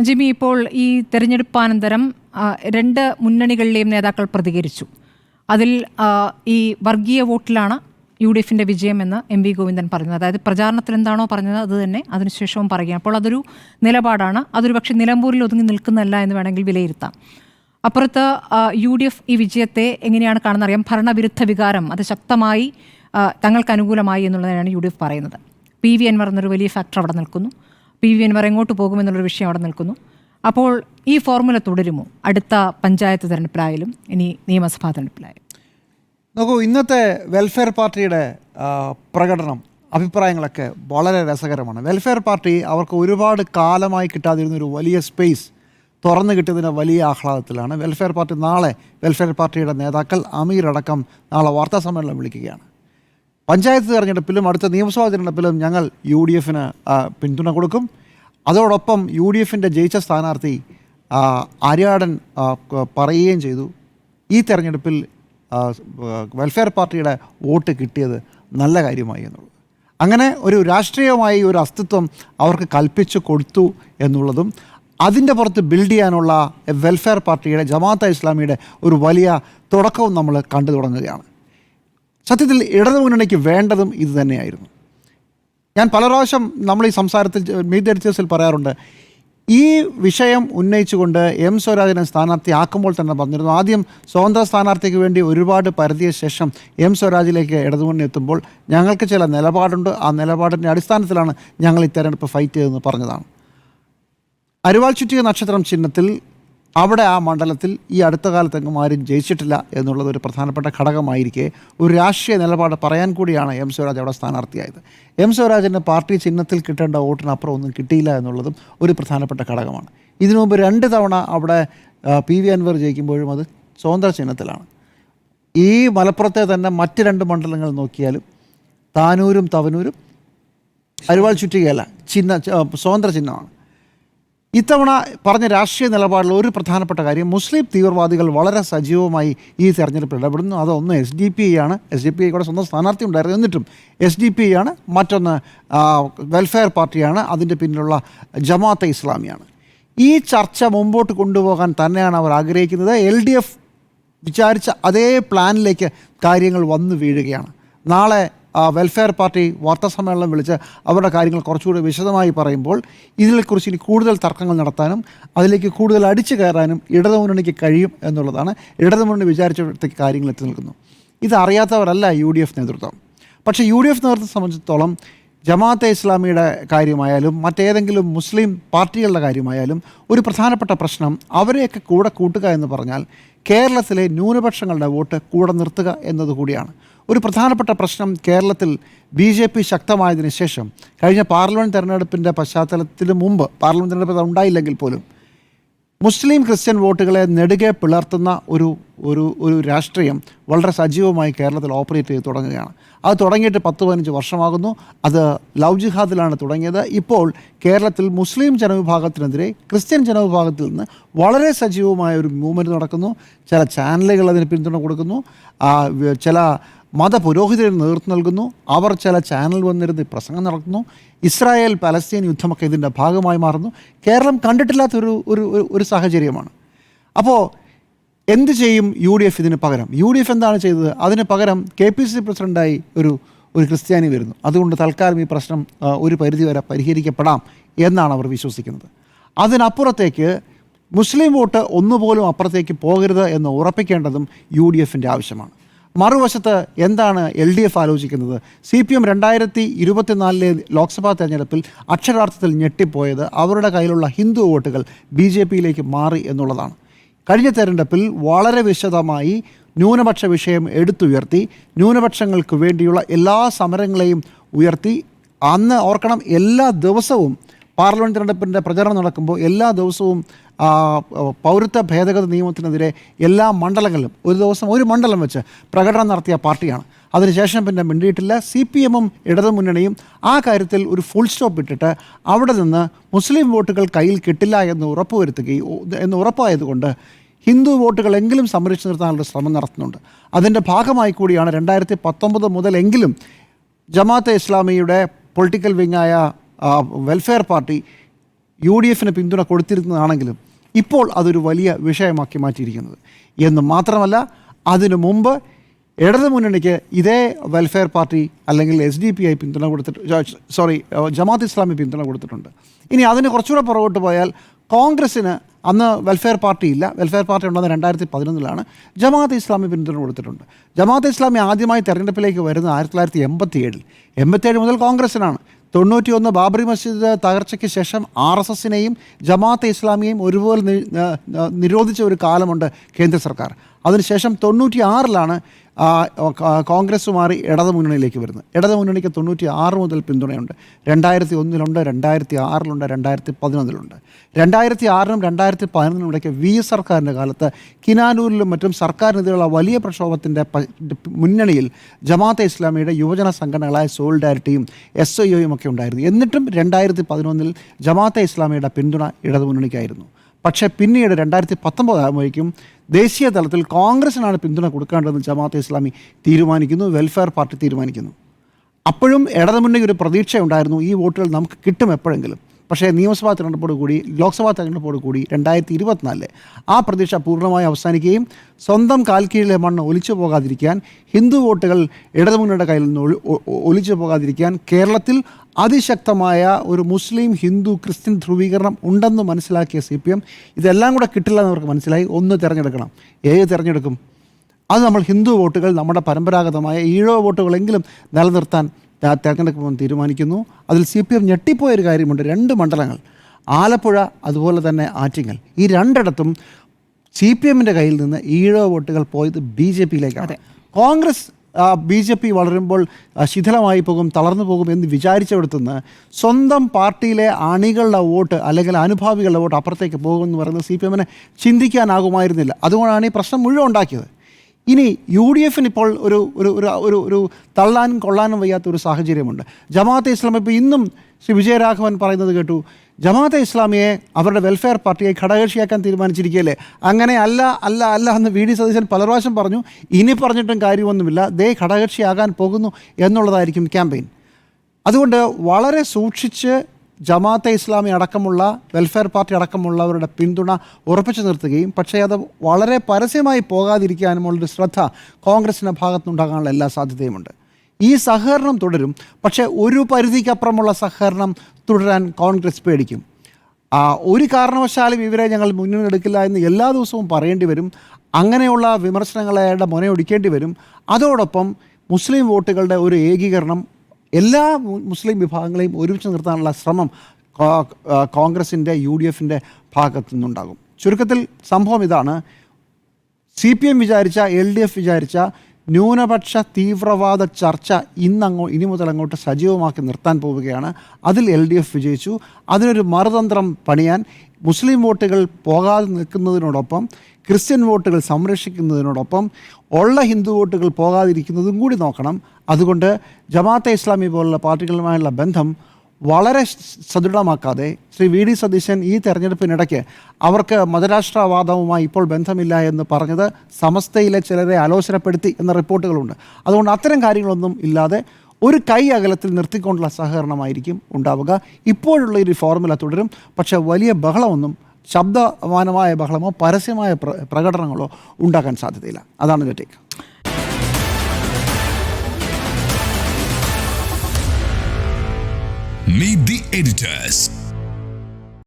Jimmy, ഇപ്പോൾ ഈ തെരഞ്ഞെടുപ്പാനന്തരം രണ്ട് മുന്നണികളിലെയും നേതാക്കൾ പ്രതികരിച്ചു. അതിൽ ഈ വർഗീയ വോട്ടിലാണ് UDFിൻ്റെ വിജയമെന്ന് MV ഗോവിന്ദൻ പറഞ്ഞു. അതായത് പ്രചാരണത്തിൽ എന്താണോ പറഞ്ഞത് അത് തന്നെ അതിനുശേഷവും പറയുകയാണ്. അപ്പോൾ അതൊരു നിലപാടാണ്. അതൊരു പക്ഷേ നിലമ്പൂരിൽ ഒതുങ്ങി നിൽക്കുന്നതല്ല എന്ന് വേണമെങ്കിൽ വിലയിരുത്താം. അപ്പുറത്ത് UDF ഈ വിജയത്തെ എങ്ങനെയാണ് കാണുന്നറിയാം. ഭരണവിരുദ്ധ വികാരം അത് ശക്തമായി തങ്ങൾക്ക് അനുകൂലമായി എന്നുള്ളതാണ് UDF പറയുന്നത്. PV അൻവർ എന്നൊരു വലിയ ഫാക്ടർ അവിടെ നിൽക്കുന്നു. PV അൻവർ എങ്ങോട്ട് പോകുമെന്നുള്ളൊരു വിഷയം അവിടെ നിൽക്കുന്നു. അപ്പോൾ ഈ ഫോർമുല തുടരുമോ അടുത്ത പഞ്ചായത്ത് തെരഞ്ഞെടുപ്പിലായാലും ഇനി നിയമസഭാ തെരഞ്ഞെടുപ്പിലായാലും? നോക്കൂ, ഇന്നത്തെ വെൽഫെയർ പാർട്ടിയുടെ പ്രകടനം, അഭിപ്രായങ്ങളൊക്കെ വളരെ രസകരമാണ്. വെൽഫെയർ പാർട്ടി അവർക്ക് ഒരുപാട് കാലമായി കിട്ടാതിരുന്നൊരു വലിയ സ്പേസ് തുറന്നു കിട്ടിയതിൻ്റെ വലിയ ആഹ്ലാദത്തിലാണ്. വെൽഫെയർ പാർട്ടി നാളെ വെൽഫെയർ പാർട്ടിയുടെ നേതാക്കൾ അമീർ അടക്കം നാളെ വാർത്താ സമ്മേളനം വിളിക്കുകയാണ്. പഞ്ചായത്ത് തിരഞ്ഞെടുപ്പിലും അടുത്ത നിയമസഭാ തിരഞ്ഞെടുപ്പിലും ഞങ്ങൾ UDFന് പിന്തുണ കൊടുക്കും. അതോടൊപ്പം UDFിൻ്റെ ജയിച്ച സ്ഥാനാർത്ഥി ആര്യാടൻ പറയുകയും ചെയ്തു, ഈ തെരഞ്ഞെടുപ്പിൽ വെൽഫെയർ പാർട്ടിയുടെ വോട്ട് കിട്ടിയത് നല്ല കാര്യമായി എന്നുള്ളത്. അങ്ങനെ ഒരു രാഷ്ട്രീയമായി ഒരു അസ്തിത്വം അവർക്ക് കൽപ്പിച്ചു കൊടുത്തു എന്നുള്ളതും അതിൻ്റെ പുറത്ത് ബിൽഡ് ചെയ്യാനുള്ള വെൽഫെയർ പാർട്ടിയുടെ ജമാഅത്തെ ഇസ്ലാമിയുടെ ഒരു വലിയ തുടക്കവും നമ്മൾ കണ്ടു തുടങ്ങുകയാണ്. സത്യത്തിൽ ഇടതു മുന്നണിക്ക് വേണ്ടതും ഇത് തന്നെയായിരുന്നു. ഞാൻ പല പ്രാവശ്യം നമ്മൾ ഈ സംസാരത്തിൽ മീഡിയ എഡിറ്റേഴ്സിൽ പറയാറുണ്ട്, ഈ വിഷയം ഉന്നയിച്ചുകൊണ്ട് സ്വരാജിനെ സ്ഥാനാർത്ഥി ആക്കുമ്പോൾ തന്നെ പറഞ്ഞിരുന്നു, ആദ്യം സ്വതന്ത്ര സ്ഥാനാർത്ഥിക്ക് വേണ്ടി ഒരുപാട് പരതിയ ശേഷം സ്വരാജിലേക്ക് ഇടതുമുന്നണി എത്തുമ്പോൾ ഞങ്ങൾക്ക് ചില നിലപാടുണ്ട്, ആ നിലപാടിൻ്റെ അടിസ്ഥാനത്തിലാണ് ഞങ്ങൾ ഈ തെരഞ്ഞെടുപ്പ് ഫൈറ്റ് ചെയ്തതെന്ന് പറഞ്ഞതാണ്. അരിവാൾ ചുറ്റിയ നക്ഷത്രം ചിഹ്നത്തിൽ അവിടെ ആ മണ്ഡലത്തിൽ ഈ അടുത്ത കാലത്തെങ്ങും ആരും ജയിച്ചിട്ടില്ല എന്നുള്ളത് ഒരു പ്രധാനപ്പെട്ട ഘടകമായിരിക്കെ ഒരു രാഷ്ട്രീയ നിലപാട് പറയാൻ കൂടിയാണ് സ്വരാജ് അവിടെ സ്ഥാനാർത്ഥിയായത്. സ്വരാജിന് പാർട്ടി ചിഹ്നത്തിൽ കിട്ടേണ്ട വോട്ടിനപ്പുറം ഒന്നും കിട്ടിയില്ല എന്നുള്ളതും ഒരു പ്രധാനപ്പെട്ട ഘടകമാണ്. ഇതിനു മുമ്പ് 2 തവണ അവിടെ PV അൻവർ ജയിക്കുമ്പോഴും അത് സ്വതന്ത്ര ചിഹ്നത്തിലാണ്. ഈ മലപ്പുറത്തെ തന്നെ മറ്റ് 2 മണ്ഡലങ്ങൾ നോക്കിയാലും താനൂരും തവനൂരും അരിവാൾ ചുറ്റികയല്ല, സ്വതന്ത്ര ചിഹ്നമാണ്. ഇത്തവണ പറഞ്ഞ രാഷ്ട്രീയ നിലപാടിൽ ഒരു പ്രധാനപ്പെട്ട കാര്യം, മുസ്ലിം തീവ്രവാദികൾ വളരെ സജീവമായി ഈ തെരഞ്ഞെടുപ്പിൽ ഇടപെടുന്നു. അതൊന്ന് SDPI ആണ്. SDPI കൂടെ സ്വന്തം സ്ഥാനാർത്ഥി ഉണ്ടായിരുന്നു, എന്നിട്ടും SDPI ആണ്. മറ്റൊന്ന് വെൽഫെയർ പാർട്ടിയാണ്. അതിൻ്റെ പിന്നിലുള്ള ജമാഅത്തെ ഇസ്ലാമിയാണ്. ഈ ചർച്ച മുമ്പോട്ട് കൊണ്ടുപോകാൻ തന്നെയാണ് അവർ ആഗ്രഹിക്കുന്നത്. LDF വിചാരിച്ച അതേ പ്ലാനിലേക്ക് കാര്യങ്ങൾ വന്നു വീഴുകയാണ്. നാളെ വെൽഫെയർ പാർട്ടി വാർത്താ സമ്മേളനം വിളിച്ച് അവരുടെ കാര്യങ്ങൾ കുറച്ചുകൂടി വിശദമായി പറയുമ്പോൾ ഇതിനെക്കുറിച്ച് ഇനി കൂടുതൽ തർക്കങ്ങൾ നടത്താനും അതിലേക്ക് കൂടുതൽ അടിച്ചു കയറാനും ഇടതുമുന്നണിക്ക് കഴിയും എന്നുള്ളതാണ്. ഇടതുമുന്നണി വിചാരിച്ചിടത്തേക്ക് കാര്യങ്ങൾ എത്തി നിൽക്കുന്നു. ഇതറിയാത്തവരല്ല UDF നേതൃത്വം. പക്ഷേ UDF നേതൃത്വത്തെ സംബന്ധിച്ചിടത്തോളം ജമാഅത്തെ ഇസ്ലാമിയുടെ കാര്യമായാലും മറ്റേതെങ്കിലും മുസ്ലിം പാർട്ടികളുടെ കാര്യമായാലും ഒരു പ്രധാനപ്പെട്ട പ്രശ്നം അവരെയൊക്കെ കൂടെ കൂട്ടുക എന്ന് പറഞ്ഞാൽ കേരളത്തിലെ ന്യൂനപക്ഷങ്ങളുടെ വോട്ട് കൂടെ നിർത്തുക എന്നതുകൂടിയാണ്. ഒരു പ്രധാനപ്പെട്ട പ്രശ്നം കേരളത്തിൽ BJP ശക്തമായതിനു ശേഷം കഴിഞ്ഞ പാർലമെൻറ്റ് തെരഞ്ഞെടുപ്പിൻ്റെ പശ്ചാത്തലത്തിന് മുമ്പ്, പാർലമെൻറ്റ് തെരഞ്ഞെടുപ്പ് ഉണ്ടായില്ലെങ്കിൽ പോലും മുസ്ലിം ക്രിസ്ത്യൻ വോട്ടുകളെ നെടുകെ പിളർത്തുന്ന ഒരു രാഷ്ട്രീയം വളരെ സജീവമായി കേരളത്തിൽ ഓപ്പറേറ്റ് ചെയ്ത് തുടങ്ങുകയാണ്. അത് തുടങ്ങിയിട്ട് 10-15 വർഷമാകുന്നു. അത് ലവ് ജിഹാദിലാണ് തുടങ്ങിയത്. ഇപ്പോൾ കേരളത്തിൽ മുസ്ലിം ജനവിഭാഗത്തിനെതിരെ ക്രിസ്ത്യൻ ജനവിഭാഗത്തിൽ നിന്ന് വളരെ സജീവമായ ഒരു മൂവ്മെൻറ്റ് നടക്കുന്നു. ചില ചാനലുകൾ അതിന് പിന്തുണ കൊടുക്കുന്നു, ചില മതപുരോഹിതന് നേതൃത്വം നൽകുന്നു, അവർ ചില ചാനൽ വന്നിരുന്ന് പ്രസംഗം നടത്തുന്നു. ഇസ്രായേൽ പലസ്തീൻ യുദ്ധമൊക്കെ ഇതിൻ്റെ ഭാഗമായി മാറുന്നു. കേരളം കണ്ടിട്ടില്ലാത്തൊരു ഒരു സാഹചര്യമാണ്. അപ്പോൾ എന്ത് ചെയ്യും UDF ഇതിന് പകരം? UDF എന്താണ് ചെയ്തത്? അതിന് പകരം KPCC പ്രസിഡൻ്റായി ഒരു ക്രിസ്ത്യാനി വരുന്നു. അതുകൊണ്ട് തൽക്കാലം ഈ പ്രശ്നം ഒരു പരിധിവരെ പരിഹരിക്കപ്പെടാം എന്നാണ് അവർ വിശ്വസിക്കുന്നത്. അതിനപ്പുറത്തേക്ക് മുസ്ലിം വോട്ട് ഒന്നുപോലും അപ്പുറത്തേക്ക് പോകരുത് എന്ന് ഉറപ്പിക്കേണ്ടതും UDFൻ്റെ ആവശ്യമാണ്. മറുവശത്ത് എന്താണ് LDF ആലോചിക്കുന്നത്? CPM 2024 ലോക്സഭാ തെരഞ്ഞെടുപ്പിൽ അക്ഷരാർത്ഥത്തിൽ ഞെട്ടിപ്പോയത് അവരുടെ കയ്യിലുള്ള ഹിന്ദു വോട്ടുകൾ BJPയിലേക്ക് മാറി എന്നുള്ളതാണ്. കഴിഞ്ഞ തെരഞ്ഞെടുപ്പിൽ വളരെ വിശദമായി ന്യൂനപക്ഷ വിഷയം എടുത്തുയർത്തി, ന്യൂനപക്ഷങ്ങൾക്ക് വേണ്ടിയുള്ള എല്ലാ സമരങ്ങളെയും ഉയർത്തി. അന്ന് ഓർക്കണം, എല്ലാ ദിവസവും പാർലമെൻറ്റ് തെരഞ്ഞെടുപ്പിൻ്റെ പ്രചരണം നടക്കുമ്പോൾ എല്ലാ ദിവസവും പൗരത്വ ഭേദഗതി നിയമത്തിനെതിരെ എല്ലാ മണ്ഡലങ്ങളിലും ഒരു ദിവസം ഒരു മണ്ഡലം വെച്ച് പ്രകടനം നടത്തിയ പാർട്ടിയാണ്. അതിനുശേഷം പിന്നെ മിണ്ടിയിട്ടില്ല. CPMഉം ഇടതുമുന്നണിയും ആ കാര്യത്തിൽ ഒരു ഫുൾ സ്റ്റോപ്പ് ഇട്ടിട്ട് അവിടെ നിന്ന് മുസ്ലിം വോട്ടുകൾ കയ്യിൽ കിട്ടില്ല എന്ന് ഉറപ്പായതുകൊണ്ട് ഹിന്ദു വോട്ടുകളെങ്കിലും സംരക്ഷിച്ചു നിർത്താനുള്ള ശ്രമം നടത്തുന്നുണ്ട്. അതിൻ്റെ ഭാഗമായി കൂടിയാണ് 2019 മുതലെങ്കിലും ജമാഅത്തെ ഇസ്ലാമിയുടെ പൊളിറ്റിക്കൽ വിങ്ങായ വെൽഫെയർ പാർട്ടി UDF പിന്തുണ കൊടുത്തിരുന്നതാണെങ്കിലും ഇപ്പോൾ അതൊരു വലിയ വിഷയമാക്കി മാറ്റിയിരിക്കുന്നത്. എന്ന് മാത്രമല്ല, അതിനു മുമ്പ് ഇടതു മുന്നണിക്ക് ഇതേ വെൽഫെയർ പാർട്ടി അല്ലെങ്കിൽ SDPI പിന്തുണ ജമാഅത്ത് ഇസ്ലാമി പിന്തുണ കൊടുത്തിട്ടുണ്ട്. ഇനി അതിന് കുറച്ചുകൂടെ പുറകോട്ട് പോയാൽ കോൺഗ്രസ്സിന് അന്ന് വെൽഫെയർ പാർട്ടി ഇല്ല. വെൽഫെയർ പാർട്ടി ഉണ്ടെന്ന് 2011 ജമാഅത്ത് ഇസ്ലാമി പിന്തുണ കൊടുത്തിട്ടുണ്ട്. ജമാഅത്ത് ഇസ്ലാമി ആദ്യമായി തെരഞ്ഞെടുപ്പിലേക്ക് വരുന്നത് 1987 87 മുതൽ കോൺഗ്രസ്സിനാണ്. 91 ബാബറി മസ്ജിദ് തകർച്ചയ്ക്ക് ശേഷം RSSനെയും ജമാഅത്തെ ഇസ്ലാമിയെയും ഒരുപോലെ നിരോധിച്ച ഒരു കാലമുണ്ട് കേന്ദ്ര സർക്കാർ. അതിനുശേഷം 96 കോൺഗ്രസ് മാറി ഇടതു മുന്നണിയിലേക്ക് വരുന്നത്. ഇടതു മുന്നണിക്ക് 96 മുതൽ പിന്തുണയുണ്ട്. 2001 2006 2011 2006 2011 ഇടയ്ക്ക് VS സർക്കാരിൻ്റെ കാലത്ത് കിനാനൂരിലും മറ്റും സർക്കാരിനെതിരെയുള്ള വലിയ പ്രക്ഷോഭത്തിൻ്റെ മുന്നണിയിൽ ജമാഅത്തെ ഇസ്ലാമിയുടെ യുവജന സംഘടനകളായ സോളിഡാരിറ്റിയും SIOയും ഒക്കെ ഉണ്ടായിരുന്നു. എന്നിട്ടും 2011 ജമാഅത്തെ ഇസ്ലാമിയുടെ പിന്തുണ ഇടതു മുന്നണിക്കായിരുന്നു. പക്ഷേ പിന്നീട് 2019 ആകുമ്പോഴേക്കും ദേശീയ തലത്തിൽ കോൺഗ്രസിനാണ് പിന്തുണ കൊടുക്കേണ്ടതെന്ന് ജമാഅത്തെ ഇസ്ലാമി തീരുമാനിക്കുന്നു, വെൽഫെയർ പാർട്ടി തീരുമാനിക്കുന്നു. അപ്പോഴും ഇടതുമുന്നണിക്ക് ഒരു പ്രതീക്ഷയുണ്ടായിരുന്നു, ഈ വോട്ടുകൾ നമുക്ക് കിട്ടും എപ്പോഴെങ്കിലും. പക്ഷേ നിയമസഭാ തെരഞ്ഞെടുപ്പോട് കൂടി ലോക്സഭാ തെരഞ്ഞെടുപ്പോട് കൂടി 2024 ആ പ്രതീക്ഷ പൂർണ്ണമായി അവസാനിക്കുകയും സ്വന്തം കാൽക്കീഴിലെ മണ്ണ് ഒലിച്ചു പോകാതിരിക്കാൻ, ഹിന്ദു വോട്ടുകൾ ഇടതുമുന്നണിയുടെ കയ്യിൽ നിന്ന് ഒലിച്ചു പോകാതിരിക്കാൻ കേരളത്തിൽ അതിശക്തമായ ഒരു മുസ്ലിം ഹിന്ദു ക്രിസ്ത്യൻ ധ്രുവീകരണം ഉണ്ടെന്ന് മനസ്സിലാക്കിയ CPM ഇതെല്ലാം കൂടെ കിട്ടില്ല എന്നവർക്ക് മനസ്സിലായി. ഒന്ന് തിരഞ്ഞെടുക്കണം. ഏത് തിരഞ്ഞെടുക്കും? അത് നമ്മൾ ഹിന്ദു വോട്ടുകൾ, നമ്മുടെ പരമ്പരാഗതമായ ഈഴോ വോട്ടുകളെങ്കിലും നിലനിർത്താൻ തെരഞ്ഞെടുക്കുമ്പോൾ തീരുമാനിക്കുന്നു. അതിൽ CPM ഞെട്ടിപ്പോയൊരു കാര്യമുണ്ട്. 2 മണ്ഡലങ്ങൾ, ആലപ്പുഴ അതുപോലെ തന്നെ ആറ്റിങ്ങൽ, ഈ രണ്ടിടത്തും CPMൻ്റെ കയ്യിൽ നിന്ന് ഈഴോ വോട്ടുകൾ പോയത് BJPയിലേക്കാണ്. കോൺഗ്രസ് BJP വളരുമ്പോൾ ശിഥിലമായി പോകും, തളർന്നു പോകും എന്ന് വിചാരിച്ചെടുത്തുനിന്ന് സ്വന്തം പാർട്ടിയിലെ അണികളുടെ വോട്ട് അല്ലെങ്കിൽ അനുഭാവികളുടെ വോട്ട് അപ്പുറത്തേക്ക് പോകുമെന്ന് പറയുന്നത് CPMന് ചിന്തിക്കാനാകുമായിരുന്നില്ല. അതുകൊണ്ടാണ് ഈ പ്രശ്നം മുഴുവൻ ഉണ്ടാക്കിയത്. ഇനി UDF ഇപ്പോൾ ഒരു ഒരു ഒരു ഒരു തള്ളാനും കൊള്ളാനും വയ്യാത്തൊരു സാഹചര്യമുണ്ട്. ജമാഅത്തെ ഇസ്ലാമി ഇപ്പോൾ ഇന്നും ശ്രീ വിജയരാഘവൻ പറയുന്നത് കേട്ടു, ജമാഅത്തെ ഇസ്ലാമിയെ അവരുടെ വെൽഫെയർ പാർട്ടിയെ ഘടകകക്ഷിയാക്കാൻ തീരുമാനിച്ചിരിക്കുകയല്ലേ. അങ്ങനെ അല്ല എന്ന് VD സതീശൻ പല പ്രാവശ്യം പറഞ്ഞു. ഇനി പറഞ്ഞിട്ടും കാര്യമൊന്നുമില്ല, ദേ ഘടകകക്ഷിയാകാൻ പോകുന്നു എന്നുള്ളതായിരിക്കും ക്യാമ്പയിൻ. അതുകൊണ്ട് വളരെ സൂക്ഷിച്ച് ജമാഅത്തെ ഇസ്ലാമി അടക്കമുള്ള വെൽഫെയർ പാർട്ടി അടക്കമുള്ളവരുടെ പിന്തുണ ഉറപ്പിച്ചു നിർത്തുകയും പക്ഷേ അത് വളരെ പരസ്യമായി പോകാതിരിക്കാനുമുള്ളൊരു ശ്രദ്ധ കോൺഗ്രസിൻ്റെ ഭാഗത്തുനിന്നുണ്ടാകാനുള്ള എല്ലാ സാധ്യതയുമുണ്ട്. ഈ സഹകരണം തുടരും. പക്ഷേ ഒരു പരിധിക്കപ്പുറമുള്ള സഹകരണം തുടരാൻ കോൺഗ്രസ് പേടിക്കും. ഒരു കാരണവശാലും ഇവരെ ഞങ്ങൾ മുന്നിലെടുക്കില്ല എന്ന് എല്ലാ ദിവസവും പറയേണ്ടി വരും. അങ്ങനെയുള്ള വിമർശനങ്ങളുടെ മുനയൊടിക്കേണ്ടി വരും. അതോടൊപ്പം മുസ്ലിം വോട്ടുകളുടെ ഒരു ഏകീകരണം, എല്ലാ മുസ്ലിം വിഭാഗങ്ങളെയും ഒരുമിച്ച് നിർത്താനുള്ള ശ്രമം കോൺഗ്രസിൻ്റെ UDFൻ്റെ ഭാഗത്തു നിന്നുണ്ടാകും. ചുരുക്കത്തിൽ സംഭവം ഇതാണ്. CPM വിചാരിച്ച, LDF വിചാരിച്ച ന്യൂനപക്ഷ തീവ്രവാദ ചർച്ച ഇനി മുതൽ അങ്ങോട്ട് സജീവമാക്കി നിർത്താൻ പോവുകയാണ്. അതിൽ LDF വിജയിച്ചു. അതിനൊരു മറുതന്ത്രം പണിയാൻ മുസ്ലിം വോട്ടുകൾ പോകാതെ നിൽക്കുന്നതിനോടൊപ്പം ക്രിസ്ത്യൻ വോട്ടുകൾ സംരക്ഷിക്കുന്നതിനോടൊപ്പം ഉള്ള ഹിന്ദു വോട്ടുകൾ പോകാതിരിക്കുന്നതും കൂടി നോക്കണം. അതുകൊണ്ട് ജമാഅത്തെ ഇസ്ലാമി പോലുള്ള പാർട്ടികളുമായുള്ള ബന്ധം വളരെ സദൃഢമാക്കാതെ ശ്രീ VD സതീശൻ ഈ തെരഞ്ഞെടുപ്പിനിടയ്ക്ക് അവർക്ക് മതരാഷ്ട്രവാദവുമായി ഇപ്പോൾ ബന്ധമില്ല എന്ന് പറഞ്ഞത് സമസ്തയിലെ ചിലരെ ആലോചനപ്പെടുത്തി എന്ന റിപ്പോർട്ടുകളുണ്ട്. അതുകൊണ്ട് അത്തരം കാര്യങ്ങളൊന്നും ഇല്ലാതെ ഒരു കൈ അകലത്തിൽ നിർത്തിക്കൊണ്ടുള്ള സഹകരണമായിരിക്കും ഉണ്ടാവുക. ഇപ്പോഴുള്ള ഒരു ഫോർമുല തുടരും. പക്ഷേ വലിയ ബഹളമൊന്നും, ശബ്ദമാനമായ ബഹളമോ പരസ്യമായ പ്രകടനങ്ങളോ ഉണ്ടാക്കാൻ സാധ്യതയില്ല. അതാണ് എൻ്റെ ടേക്ക്. Meet the editors.